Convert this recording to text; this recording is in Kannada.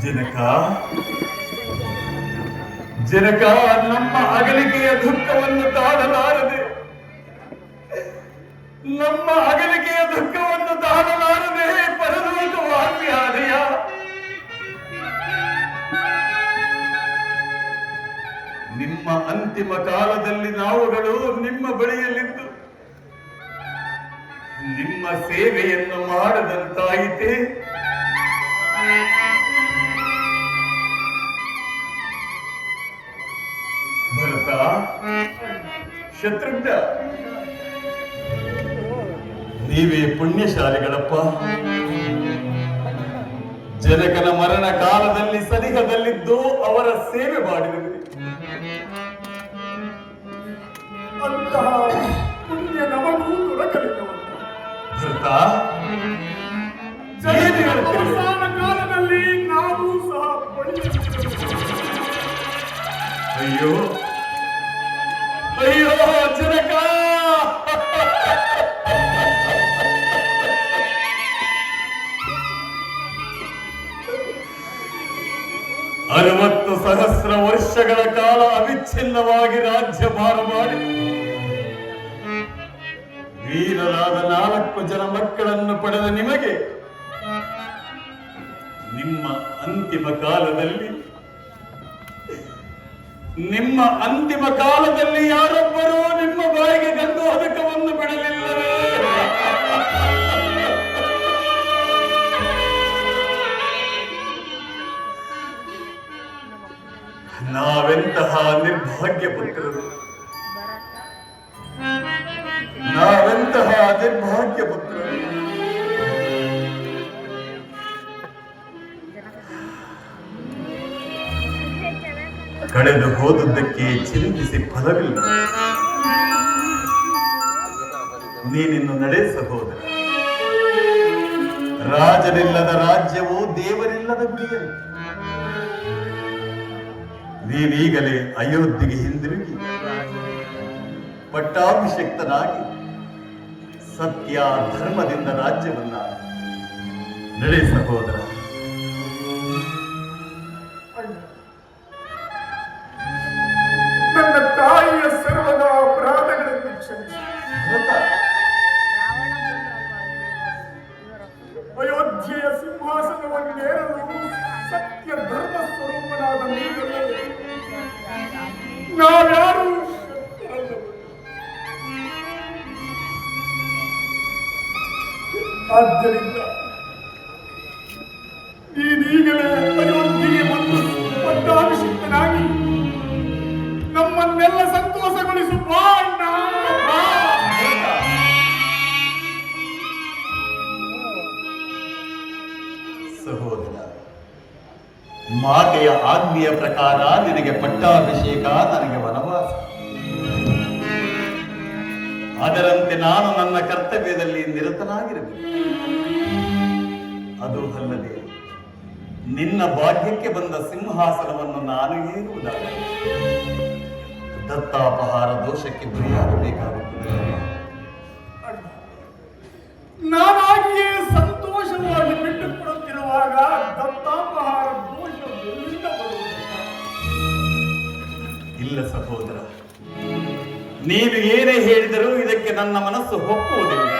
ಜನಕ ಜನಕ ನಮ್ಮ ಅಗಲಿಕೆಯ ದುಃಖವನ್ನು ತಾಳಲಾರದೆ ನಮ್ಮ ಅಗಲಿಕೆಯ ದುಃಖವನ್ನು ತಾಳಲಾರದೆ ಪರಲೋಕವಾಸಿಯಾದೆಯ ನಿಮ್ಮ ಅಂತಿಮ ಕಾಲದಲ್ಲಿ ನಾವುಗಳು ನಿಮ್ಮ ಬಳಿಯಲ್ಲಿದ್ದು ನಿಮ್ಮ ಸೇವೆಯನ್ನು ಮಾಡದಂತಾಯಿತೆ. ಭರತ, ಶತ್ರುಘ್ನ, ನೀವೇ ಪುಣ್ಯಶಾಲಿಗಳಪ್ಪ. ಜನಕನ ಮರಣ ಕಾಲದಲ್ಲಿ ಸನಿಹದಲ್ಲಿದ್ದು ಅವರ ಸೇವೆ ಮಾಡಿರುವಿರಿ. ಅಂತಹ ಪುಣ್ಯ ನಮಗೂ ದೊರಕಲಿಲ್ಲವಲ್ಲ ಭರತ, ಅವಸಾನ ಕಾಲದಲ್ಲಿ ನಾವು ಸಹ ಅಯ್ಯೋ ಅಯ್ಯೋ ಜನಕ, 60,000 ವರ್ಷಗಳ ಕಾಲ ಅವಿಚ್ಛಿನ್ನವಾಗಿ ರಾಜ್ಯಭಾರ ಮಾಡಿ ವೀರರಾದ 4 ಜನ ಮಕ್ಕಳನ್ನು ಪಡೆದ ನಿಮಗೆ ನಿಮ್ಮ ಅಂತಿಮ ಕಾಲದಲ್ಲಿ ಯಾರೊಬ್ಬರೂ ನಿಮ್ಮ ಬಾಯಿಗೆ ಗಂಡು ಹದಕವನ್ನು ಬಿಡಲಿಲ್ಲವೇ? ನಾವೆಂತಹ ನಿರ್ಭಾಗ್ಯ ಪುತ್ರರು, ನಾವೆಂತಹ ನಿರ್ಭಾಗ್ಯ ಪುತ್ರರು. ಕಳೆದು ಹೋದದ್ದಕ್ಕೆ ಚಿಂತಿಸಿ ಫಲವಿಲ್ಲ. ನೀನಿನ್ನು ನಡೆ ಸಹೋದರ. ರಾಜನಿಲ್ಲದ ರಾಜ್ಯವು ದೇವರಿಲ್ಲದ ಗುಡಿಯಲ್ಲ. ನೀನೀಗಲೇ ಅಯೋಧ್ಯೆಗೆ ಹಿಂದಿರುಗಿ ಪಟ್ಟಾಭಿಷಕ್ತನಾಗಿ ಸತ್ಯ ಧರ್ಮದಿಂದ ರಾಜ್ಯವನ್ನ ನಡೆ ಸಹೋದರ. ನನ್ನ ತಾಯಿಯ ಸರ್ವದ ಅಪರಾಧಗಳನ್ನು ಕ್ಷಮಿಸಿ ಅಯೋಧ್ಯೆಯ ಸಿಂಹಾಸನವನ್ನೇರಲು ಸತ್ಯ ಧರ್ಮ ಸ್ವರೂಪನಾದ ನೀವೇ ನಾವ್ಯಾರು ಆದ್ದರಿಂದ ನೀನೀಗಲೇ ಅಯೋಧ್ಯೆಗೆ ಬಂದು ಪಟ್ಟಾಭಿಷಿಕ್ತನಾಗಿ ನಮ್ಮನ್ನೆಲ್ಲ ಸಂತೋಷಗೊಳಿಸು ಬಾಣ್ಣ. ಸಹೋದರ, ಮಾತೆಯ ಆಜ್ಞೆಯ ಪ್ರಕಾರ ನಿನಗೆ ಪಟ್ಟಾಭಿಷೇಕ, ನನಗೆ ವನವಾಸ. ಅದರಂತೆ ನಾನು ನನ್ನ ಕರ್ತವ್ಯದಲ್ಲಿ ನಿರತನಾಗಿರಬೇಕು. ಅದು ಅಲ್ಲದೆ ನಿನ್ನ ಭಾಗ್ಯಕ್ಕೆ ಬಂದ ಸಿಂಹಾಸನವನ್ನು ನಾನು ಏರುವುದಾದರೆ ದತ್ತಾಪಹಾರ ದೋಷಕ್ಕೆ ಗುರಿಯಾಗಬೇಕಾಗುತ್ತದೆ. ನಾನಾಗಿಯೇ ಸಂತೋಷವಾಗಿ ಬಿಟ್ಟುಕೊಡುತ್ತಿರುವಾಗ ದತ್ತಾಪಹಾರ ದೋಷ ಎಲ್ಲಿಂದ ಬರುವುದಿಲ್ಲ? ಇಲ್ಲ ಸಹೋದರ, ನೀನು ಏನೇ ಹೇಳಿದರೂ ಇದಕ್ಕೆ ನನ್ನ ಮನಸ್ಸು ಒಪ್ಪುವುದಿಲ್ಲ.